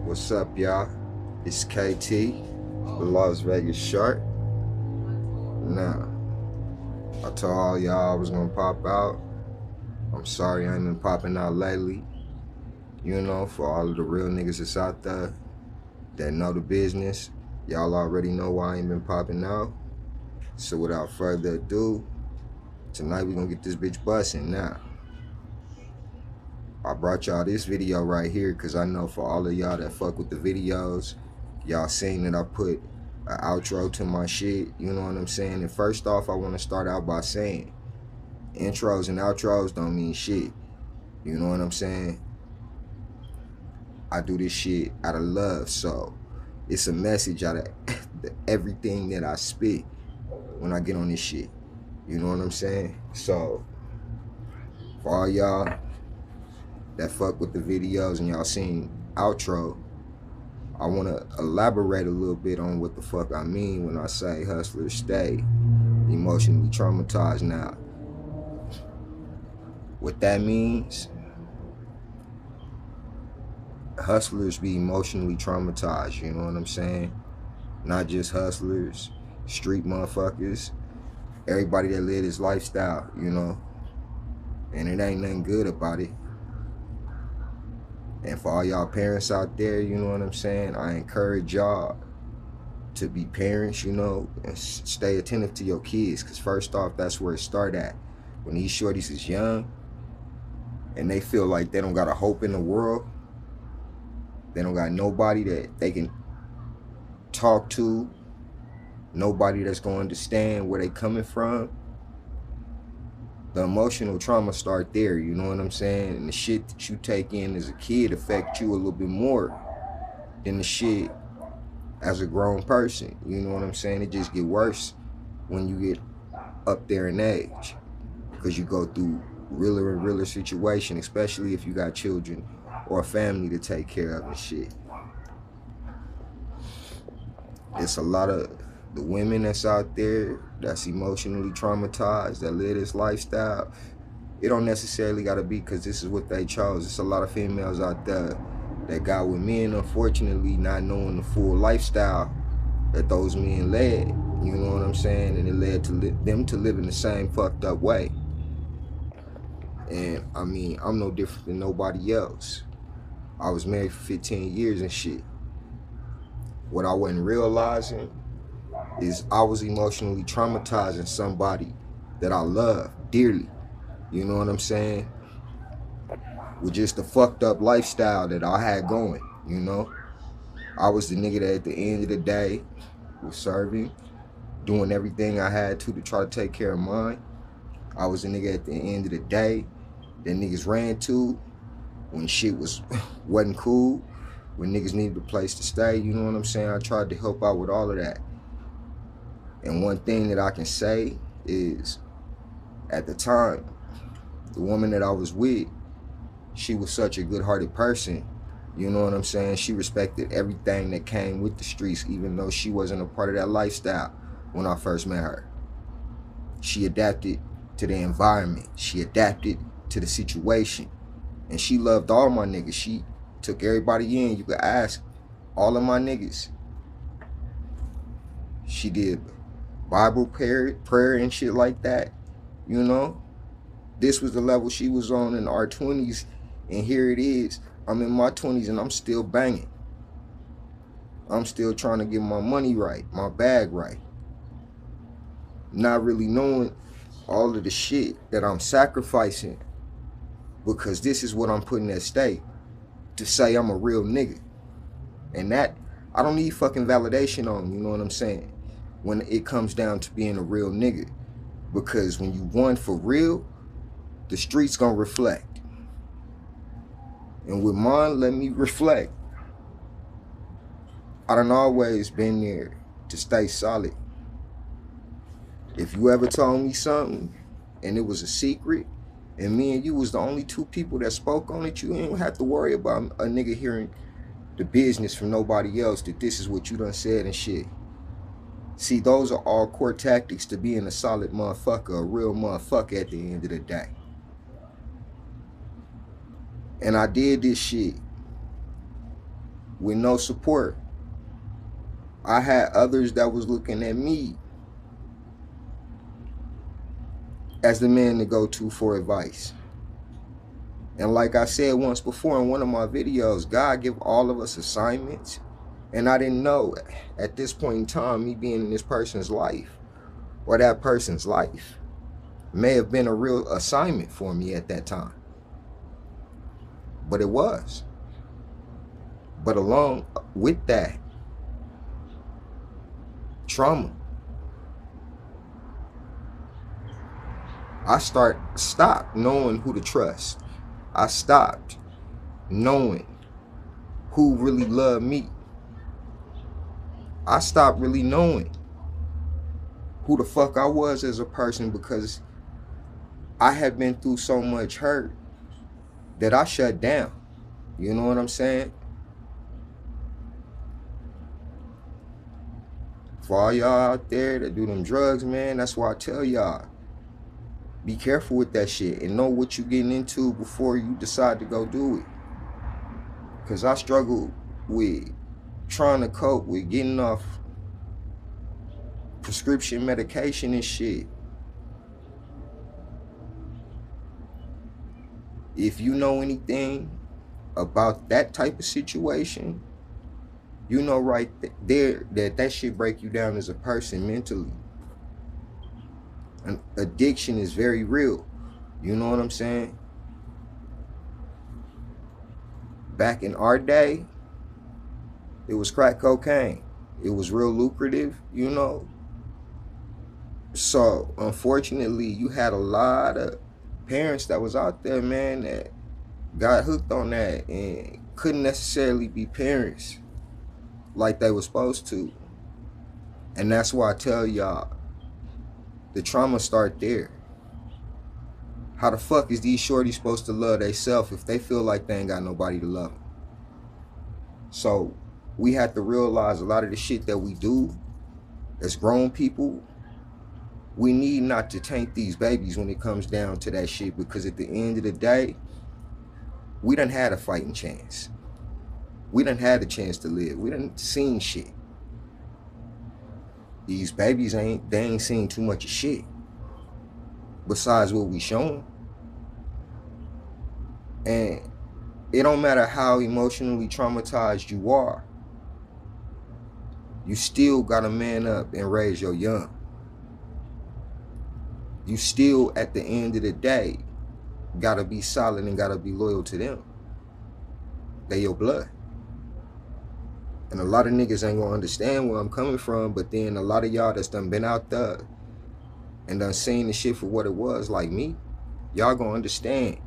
What's up, y'all? It's KT, the Las Vegas Shark. Now, I told all y'all I was gonna pop out. I'm sorry I ain't been popping out lately. You know, for all of the real niggas that's out there that know the business, y'all already know why I ain't been popping out. So without further ado, tonight we gonna get this bitch busting. Now, I brought y'all this video right here because I know for all of y'all that fuck with the videos, y'all seen that I put an outro to my shit, you know what I'm saying? And first off, I want to start out by saying intros and outros don't mean shit, you know what I'm saying? I do this shit out of love, so it's a message out of everything that I spit when I get on this shit, you know what I'm saying? So for all y'all that fuck with the videos and y'all seen outro, I want to elaborate a little bit on what the fuck I mean when I say hustlers stay emotionally traumatized. Now, what that means, hustlers be emotionally traumatized, you know what I'm saying? Not just hustlers, street motherfuckers, everybody that live this lifestyle, you know? And it ain't nothing good about it. And for all y'all parents out there, you know what I'm saying? I encourage y'all to be parents, you know, and stay attentive to your kids. Because first off, that's where it start at. When these shorties is young and they feel like they don't got a hope in the world, they don't got nobody that they can talk to, nobody that's going to understand where they coming from, the emotional trauma start there, you know what I'm saying? And the shit that you take in as a kid affect you a little bit more than the shit as a grown person, you know what I'm saying? It just get worse when you get up there in age, because you go through realer and realer situation, especially if you got children or a family to take care of and shit. It's a lot of the women that's out there that's emotionally traumatized, that live this lifestyle. It don't necessarily gotta be because this is what they chose. It's a lot of females out there that got with men, unfortunately, not knowing the full lifestyle that those men led, you know what I'm saying? And it led to them to live in the same fucked up way. And I mean, I'm no different than nobody else. I was married for 15 years and shit. What I wasn't realizing is I was emotionally traumatizing somebody that I love dearly. You know what I'm saying? With just the fucked up lifestyle that I had going, you know? I was the nigga that at the end of the day was serving, doing everything I had to try to take care of mine. I was the nigga at the end of the day that niggas ran to when shit wasn't cool, when niggas needed a place to stay, you know what I'm saying? I tried to help out with all of that. And one thing that I can say is, at the time, the woman that I was with, she was such a good-hearted person, you know what I'm saying? She respected everything that came with the streets, even though she wasn't a part of that lifestyle when I first met her. She adapted to the environment. She adapted to the situation. And she loved all my niggas. She took everybody in. You could ask all of my niggas. She did Bible prayer and shit like that, you know? This was the level she was on in our 20s, and here it is. I'm in my 20s and I'm still banging. I'm still trying to get my money right, my bag right. Not really knowing all of the shit that I'm sacrificing, because this is what I'm putting at stake to say I'm a real nigga. And that, I don't need fucking validation on, you know what I'm saying? When it comes down to being a real nigga. Because when you won for real, the streets gonna reflect. And with mine, let me reflect. I done always been there to stay solid. If you ever told me something and it was a secret, and me and you was the only two people that spoke on it, you ain't have to worry about a nigga hearing the business from nobody else that this is what you done said and shit. See, those are all core tactics to being a solid motherfucker, a real motherfucker at the end of the day. And I did this shit with no support. I had others that was looking at me as the man to go to for advice. And like I said once before in one of my videos, God give all of us assignments. And I didn't know at this point in time, me being in this person's life or that person's life may have been a real assignment for me at that time. But it was. But along with that trauma, I stopped knowing who to trust. I stopped knowing who really loved me. I stopped really knowing who the fuck I was as a person because I had been through so much hurt that I shut down. You know what I'm saying? For all y'all out there that do them drugs, man, that's why I tell y'all, be careful with that shit and know what you're getting into before you decide to go do it. Because I struggled with trying to cope with getting off prescription medication and shit. If you know anything about that type of situation, you know right there that shit break you down as a person mentally. And addiction is very real. You know what I'm saying? Back in our day, it was crack cocaine. It was real lucrative, you know. So unfortunately, you had a lot of parents that was out there, man, that got hooked on that and couldn't necessarily be parents like they were supposed to. And that's why I tell y'all, the trauma start there. How the fuck is these shorties supposed to love themselves if they feel like they ain't got nobody to love them? So we have to realize a lot of the shit that we do as grown people, we need not to taint these babies when it comes down to that shit, because at the end of the day, we done had a fighting chance. We done had a chance to live. We done seen shit. These babies ain't seen too much of shit besides what we shown. And it don't matter how emotionally traumatized you are, you still gotta man up and raise your young. You still, at the end of the day, gotta be solid and gotta be loyal to them. They your blood. And a lot of niggas ain't gonna understand where I'm coming from, but then a lot of y'all that's done been out there and done seen the shit for what it was, like me, y'all gonna understand.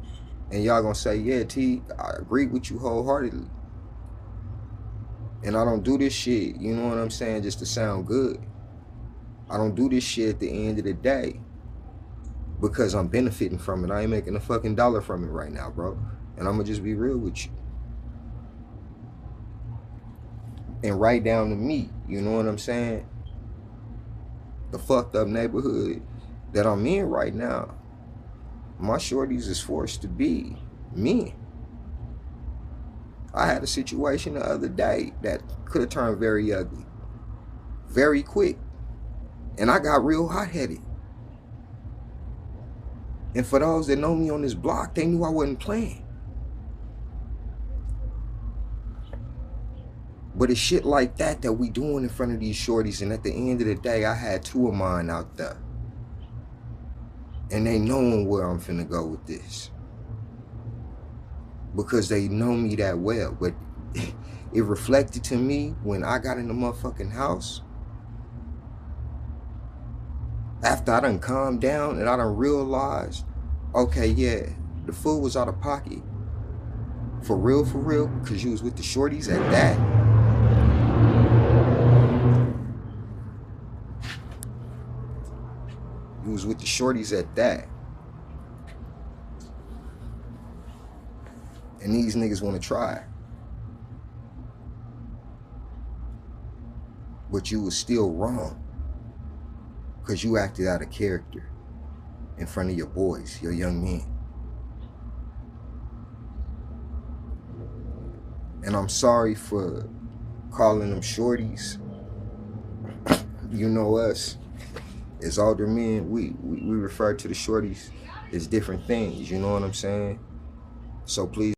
And y'all gonna say, yeah, T, I agree with you wholeheartedly. And I don't do this shit, you know what I'm saying, just to sound good. I don't do this shit at the end of the day because I'm benefiting from it. I ain't making a fucking dollar from it right now, bro. And I'm gonna just be real with you. And right down to me, you know what I'm saying? The fucked up neighborhood that I'm in right now, my shorties is forced to be men. I had a situation the other day that could have turned very ugly, very quick. And I got real hot-headed. And for those that know me on this block, they knew I wasn't playing. But it's shit like that that we doing in front of these shorties. And at the end of the day, I had two of mine out there. And they knowing where I'm finna go with this. Because they know me that well. But it reflected to me when I got in the motherfucking house. After I done calmed down and I done realized, okay, yeah, the food was out of pocket. For real, because you was with the shorties at that. You was with the shorties at that. And these niggas want to try. But you was still wrong. Because you acted out of character in front of your boys, your young men. And I'm sorry for calling them shorties. You know us, as older men, we refer to the shorties as different things, you know what I'm saying? So please